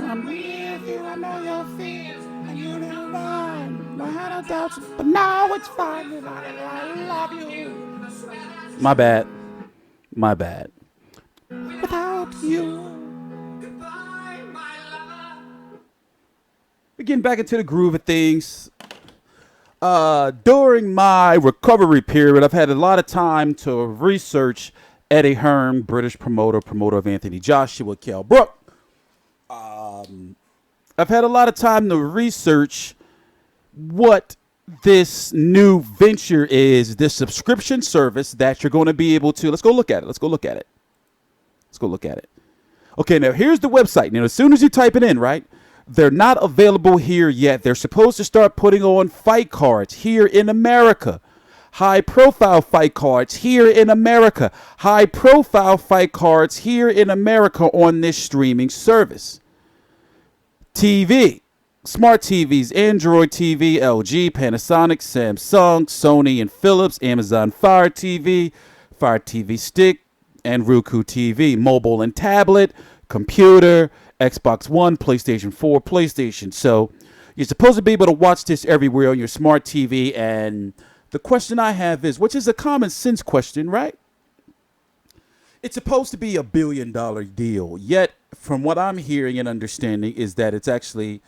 I'm with you, I know your fears, and you know mine. I had no doubts, but now it's fine, and I love you. My bad. My bad. Without you. We're getting back into the groove of things. During my recovery period, I've had a lot of time to research Eddie Hearn, British promoter of Anthony Joshua, Kell Brook. I've had a lot of time to research what this new venture is, this subscription service that you're going to be able to. Let's go look at it. Let's go look at it. Let's go look at it. Okay, now here's the website. Now, as soon as you type it in, right, they're not available here yet. They're supposed to start putting on fight cards here in America. High-profile fight cards here in America. High-profile fight cards here in America on this streaming service. TV. Smart TVs, Android TV, LG, Panasonic, Samsung, Sony, and Philips, Amazon Fire TV Stick, and Roku TV. Mobile and tablet, computer, Xbox One, PlayStation 4, PlayStation. So you're supposed to be able to watch this everywhere on your smart TV. And the question I have is, which is a common sense question, right? It's supposed to be $1 billion deal. Yet, from what I'm hearing and understanding, is that it's actually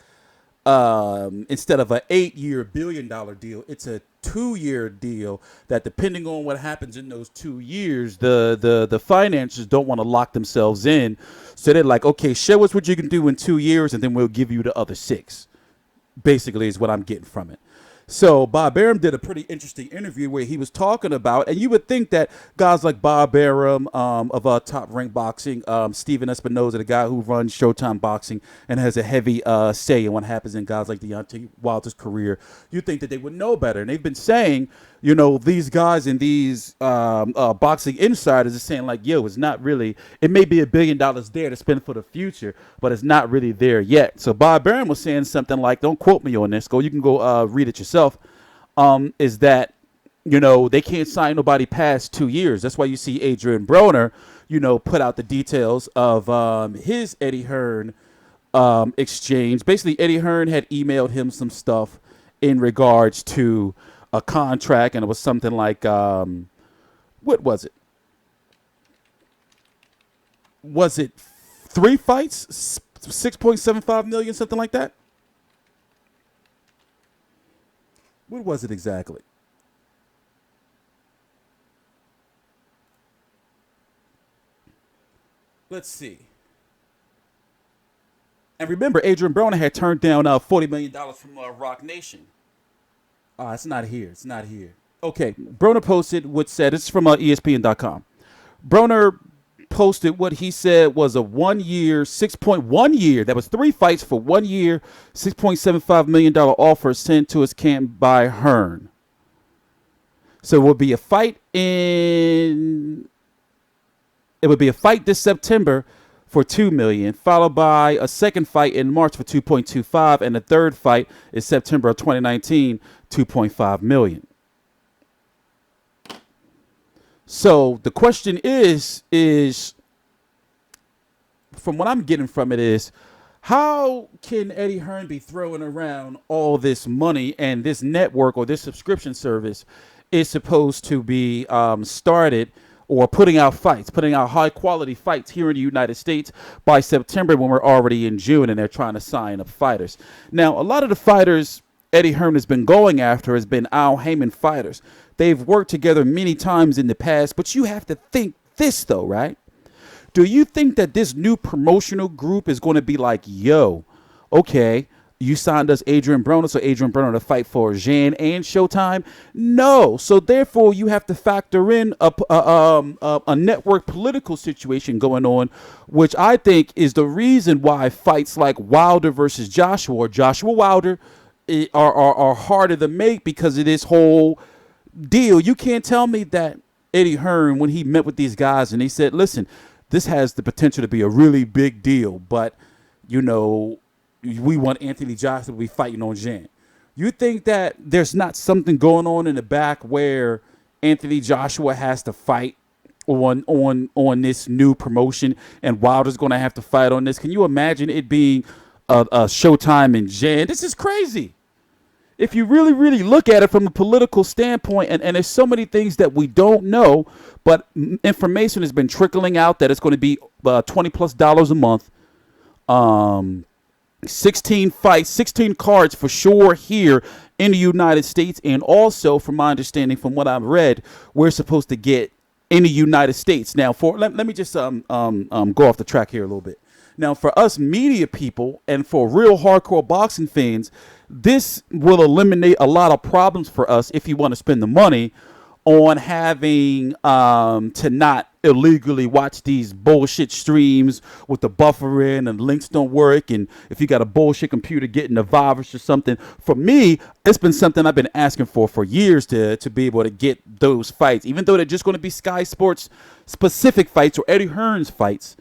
instead of an 8-year $1 billion deal, it's a 2-year deal that, depending on what happens in those 2 years, the financiers don't want to lock themselves in. So they're like, okay, show us what you can do in 2 years, and then we'll give you the other 6. Basically is what I'm getting from it. So Bob Arum did a pretty interesting interview where he was talking about, and you would think that guys like Bob Arum of Top Rank Boxing, Steven Espinoza, the guy who runs Showtime Boxing and has a heavy say in what happens in guys like Deontay Wilder's career, you'd think that they would know better. And they've been saying, you know, these guys and these boxing insiders are saying like, yo, it's not really, it may be $1 billion there to spend for the future, but it's not really there yet. So Bob Arum was saying something like, don't quote me on this, you can go read it yourself. Is that, you know, they can't sign nobody past 2 years. That's why you see Adrian Broner, you know, put out the details of his Eddie Hearn exchange. Basically, Eddie Hearn had emailed him some stuff in regards to a contract, and it was something like, what was it? Was it 3 fights, 6.75 million, something like that? What was it exactly? Let's see. And remember, Adrian Broner had turned down $40 million from Rock Nation. It's not here. It's not here. Okay, Broner posted what said, it's from ESPN.com. Broner posted what he said was a 1 year, 6.1 year. That was 3 fights for 1 year, $6.75 million offer sent to his camp by Hearn. So it would be a fight this September for $2 million, followed by a second fight in March for $2.25, and the third fight is September of 2019, $2.5 million. So the question is from what I'm getting from it is, how can Eddie Hearn be throwing around all this money, and this network or this subscription service is supposed to be started or putting out high quality fights here in the United States by September, when we're already in June and they're trying to sign up fighters? Now, a lot of the fighters Eddie Hearn has been going after has been Al Heyman fighters. They've worked together many times in the past, but you have to think this though, right? Do you think that this new promotional group is going to be like, yo, okay, you signed us Adrian Broner, so Adrian Broner to fight for Jan and Showtime? No. So therefore, you have to factor in a network political situation going on, which I think is the reason why fights like Wilder versus Joshua or Joshua Wilder are harder to make, because of this whole deal. You can't tell me that Eddie Hearn, when he met with these guys and he said, listen, this has the potential to be a really big deal, but, you know, we want Anthony Joshua to be fighting on Jan. You think that there's not something going on in the back where Anthony Joshua has to fight on this new promotion and Wilder's going to have to fight on this? Can you imagine it being Showtime and Jan. This is crazy. If you really, really look at it from a political standpoint, and there's so many things that we don't know, but information has been trickling out that it's going to be $20+ a month. 16 fights, 16 cards for sure here in the United States. And also, from my understanding, from what I've read, we're supposed to get in the United States. Now, let me just go off the track here a little bit. Now, for us media people and for real hardcore boxing fans, this will eliminate a lot of problems for us if you want to spend the money on having to not illegally watch these bullshit streams with the buffering and links don't work, and if you got a bullshit computer getting a virus or something. For me, it's been something I've been asking for years to be able to get those fights, even though they're just going to be Sky Sports specific fights or Eddie Hearn's fights.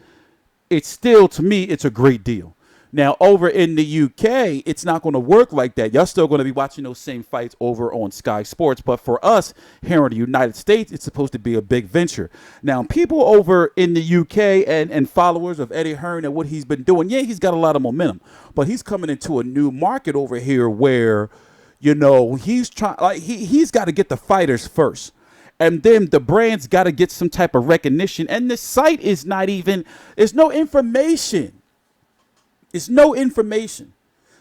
It's still, to me, it's a great deal. Now, over in the UK, it's not going to work like that. Y'all still going to be watching those same fights over on Sky Sports. But for us here in the United States, it's supposed to be a big venture. Now, people over in the UK and followers of Eddie Hearn and what he's been doing, yeah, he's got a lot of momentum. But he's coming into a new market over here where, you know, he's trying, like, he's got to get the fighters first. And then the brand's got to get some type of recognition. And the site is not even, there's no information. It's no information.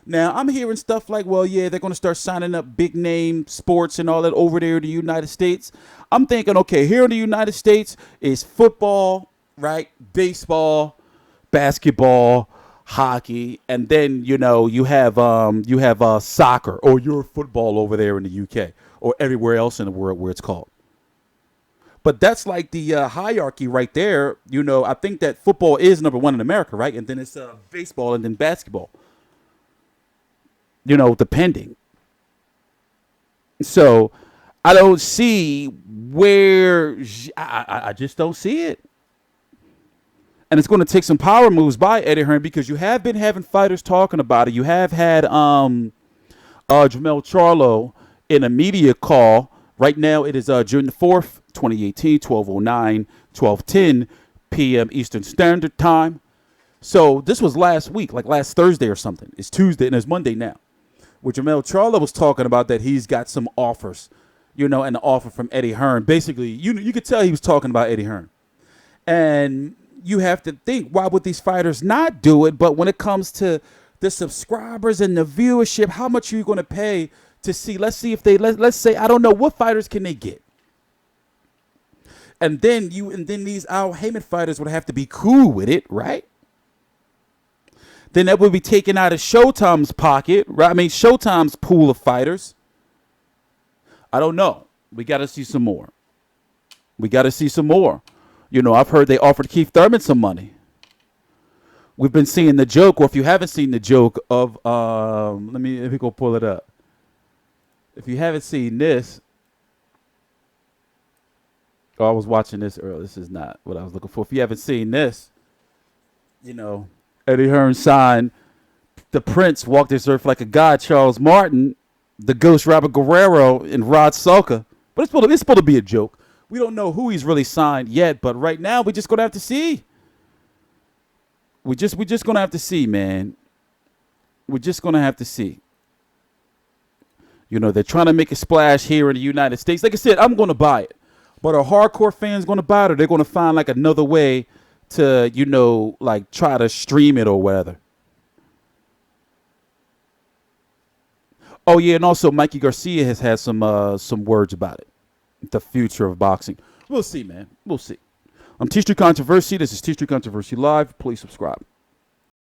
Now, I'm hearing stuff like, well, yeah, they're going to start signing up big name sports and all that over there in the United States. I'm thinking, okay, here in the United States is football, right? Baseball, basketball, hockey, and then, you know, you have soccer or your football over there in the UK or everywhere else in the world where it's called. But that's like the hierarchy right there. You know, I think that football is number one in America, right? And then it's baseball and then basketball. You know, depending. So I don't see where I just don't see it. And it's going to take some power moves by Eddie Hearn because you have been having fighters talking about it. You have had Jamel Charlo in a media call. Right now it is June the 4th. 2018, 12:09, 12:10 p.m. Eastern Standard Time. So this was last week, like last Thursday or something. It's Tuesday and it's Monday now. Where Jamel Charlo was talking about that he's got some offers, you know, and an offer from Eddie Hearn. Basically, you could tell he was talking about Eddie Hearn. And you have to think, why would these fighters not do it? But when it comes to the subscribers and the viewership, how much are you going to pay to see? Let's see if they, let's say, I don't know, what fighters can they get? And then these Al Heyman fighters would have to be cool with it, right? Then that would be taken out of Showtime's pocket, right? I mean, Showtime's pool of fighters. I don't know. We got to see some more. You know, I've heard they offered Keith Thurman some money. We've been seeing the joke, or if you haven't seen the joke of, let me go pull it up. If you haven't seen this. Oh, I was watching this earlier. This is not what I was looking for. If you haven't seen this, you know, Eddie Hearn signed the Prince, walked this earth like a god, Charles Martin, the Ghost Robert Guerrero, and Rod Sulka. But it's supposed to be a joke. We don't know who he's really signed yet, but right now we're just gonna have to see. We're just gonna have to see, man. We're just gonna have to see. You know, they're trying to make a splash here in the United States. Like I said, I'm gonna buy it. But are hardcore fans going to buy it, or they're going to find like another way to, you know, like try to stream it or whatever? Oh, yeah, and also Mikey Garcia has had some words about it. The future of boxing. We'll see, man. We'll see. I'm TstreeT Controversy. This is TstreeT Controversy Live. Please subscribe.